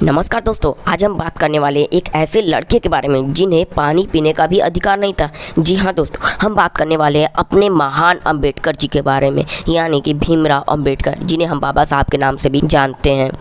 नमस्कार दोस्तों, आज हम बात करने वाले एक ऐसे लड़के के बारे में जिन्हें पानी पीने का भी अधिकार नहीं था। जी हाँ दोस्तों, हम बात करने वाले हैं अपने महान अंबेडकर जी के बारे में, यानी कि भीमराव अंबेडकर, जिन्हें हम बाबा साहब के नाम से भी जानते हैं।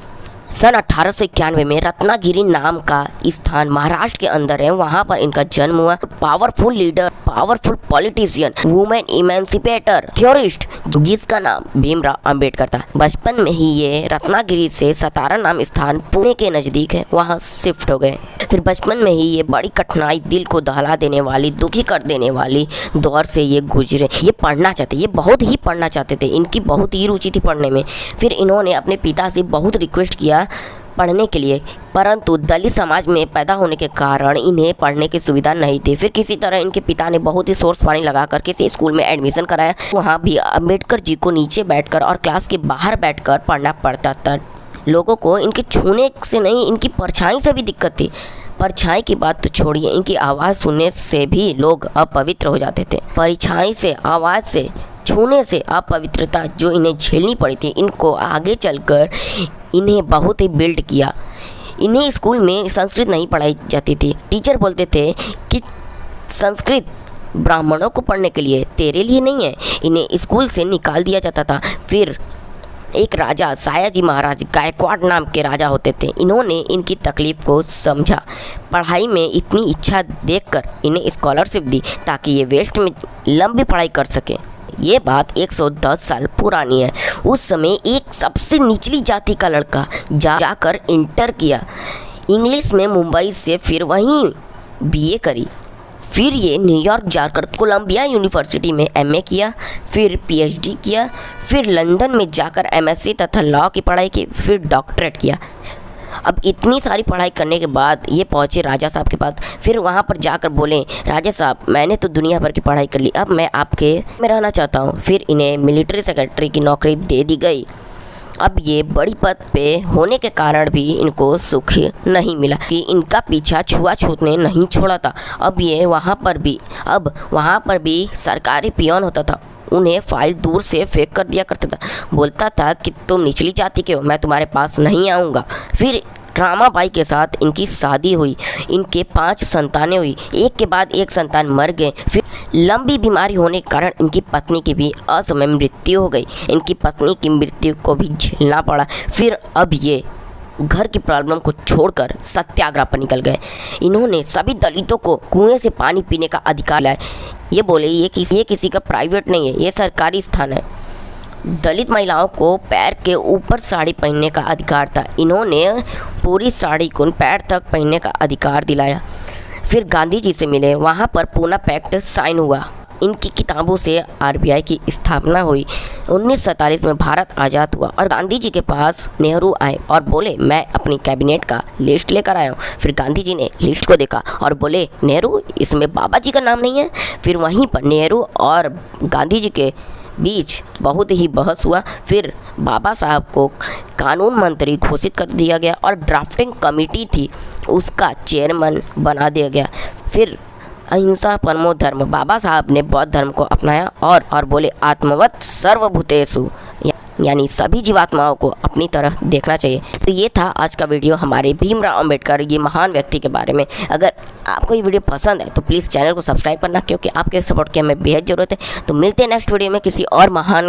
सन 1891 में रत्नागिरी नाम का स्थान महाराष्ट्र के अंदर है, वहाँ पर इनका जन्म हुआ। Powerful leader, powerful politician, women emancipator, theorist, जिसका नाम भीमराव अंबेडकर था। बचपन में ही ये रत्नागिरी से सतारा नाम स्थान पुणे के नज़दीक है, वहाँ शिफ्ट हो गए। फिर बचपन में ही ये बड़ी कठिनाई, दिल को दहला देने वाली, दुखी कर देने वाली दौर से ये गुजरे। ये पढ़ना चाहते, ये बहुत ही पढ़ना चाहते थे, इनकी बहुत ही रुचि थी पढ़ने में। फिर इन्होंने अपने पिता से बहुत रिक्वेस्ट किया पढ़ने के लिए, परंतु दलित समाज में पैदा होने के कारण इन्हें पढ़ने की सुविधा नहीं थी। फिर किसी तरह इनके पिता ने बहुत ही सोर्स पानी लगाकर किसी स्कूल में एडमिशन कराया। वहाँ भी अंबेडकर जी को नीचे बैठकर और क्लास के बाहर बैठकर पढ़ना पड़ता था। लोगों को इनके छूने से नहीं, इनकी परछाई से भी दिक्कत थी। परछाई की बात तो छोड़िए, इनकी आवाज़ सुनने से भी लोग अपवित्र हो जाते थे। परछाई से, आवाज़ से, छूने से अपवित्रता जो इन्हें झेलनी पड़ी थी, इनको आगे चलकर इन्हें बहुत ही बिल्ड किया। इन्हें स्कूल में संस्कृत नहीं पढ़ाई जाती थी। टीचर बोलते थे कि संस्कृत ब्राह्मणों को पढ़ने के लिए, तेरे लिए नहीं है। इन्हें स्कूल से निकाल दिया जाता था। फिर एक राजा, सयाजी महाराज गायकवाड़ नाम के राजा होते थे, इन्होंने इनकी तकलीफ़ को समझा। पढ़ाई में इतनी इच्छा देखकर इन्हें स्कॉलरशिप दी ताकि ये वेस्ट में लंबी पढ़ाई कर सके। ये बात 110 साल पुरानी है। उस समय एक सबसे निचली जाति का लड़का जाकर इंटर किया इंग्लिश में मुंबई से, फिर वहीं बीए करी। फिर ये न्यूयॉर्क जाकर कोलंबिया यूनिवर्सिटी में एमए किया, फिर पीएचडी किया, फिर लंदन में जाकर एमएससी तथा लॉ की पढ़ाई की, फिर डॉक्टरेट किया। अब इतनी सारी पढ़ाई करने के बाद ये पहुँचे राजा साहब के पास। फिर वहाँ पर जाकर बोले, राजा साहब, मैंने तो दुनिया भर की पढ़ाई कर ली, अब मैं आपके में रहना चाहता हूँ। फिर इन्हें मिलिट्री सेक्रेटरी की नौकरी दे दी गई। अब ये बड़ी पद पे होने के कारण भी इनको सुख नहीं मिला कि इनका पीछा छुआछूत ने नहीं छोड़ा था। अब वहाँ पर भी सरकारी पियोन होता था, उन्हें फाइल दूर से फेंक कर दिया करता था। बोलता था कि तुम निचली जाति के हो, मैं तुम्हारे पास नहीं आऊँगा। फिर रामाबाई के साथ इनकी शादी हुई। इनके 5 संतानें हुई, एक के बाद एक संतान मर गए। फिर लंबी बीमारी होने के कारण इनकी पत्नी की भी असमय मृत्यु हो गई। इनकी पत्नी की मृत्यु को भी झेलना पड़ा। फिर अब ये घर की प्रॉब्लम को छोड़कर सत्याग्रह पर निकल गए। इन्होंने सभी दलितों को कुएं से पानी पीने का अधिकार लाया। ये बोले, ये किसी का प्राइवेट नहीं है, ये सरकारी स्थान है। दलित महिलाओं को पैर के ऊपर साड़ी पहनने का अधिकार था। इन्होंने पूरी साड़ी को पैर तक पहनने का अधिकार दिलाया। फिर गांधी जी से मिले, वहाँ पर पूना पैक्ट साइन हुआ। इनकी किताबों से आरबीआई की स्थापना हुई। 1947 में भारत आज़ाद हुआ और गांधी जी के पास नेहरू आए और बोले, मैं अपनी कैबिनेट का लिस्ट लेकर आया हूँ। फिर गांधी जी ने लिस्ट को देखा और बोले, नेहरू, इसमें बाबा जी का नाम नहीं है। फिर वहीं पर नेहरू और गांधी जी के बीच बहुत ही बहस हुआ। फिर बाबा साहब को कानून मंत्री घोषित कर दिया गया और ड्राफ्टिंग कमेटी थी, उसका चेयरमैन बना दिया गया। फिर अहिंसा परमो धर्म, बाबा साहब ने बौद्ध धर्म को अपनाया और बोले, आत्मवत सर्वभूतेषु, यानी सभी जीवात्माओं को अपनी तरह देखना चाहिए। तो ये था आज का वीडियो हमारे भीमराव अंबेडकर, ये महान व्यक्ति के बारे में। अगर आपको ये वीडियो पसंद है तो प्लीज़ चैनल को सब्सक्राइब करना, क्योंकि आपके सपोर्ट की हमें बेहद ज़रूरत है। तो मिलते हैं नेक्स्ट वीडियो में किसी और महान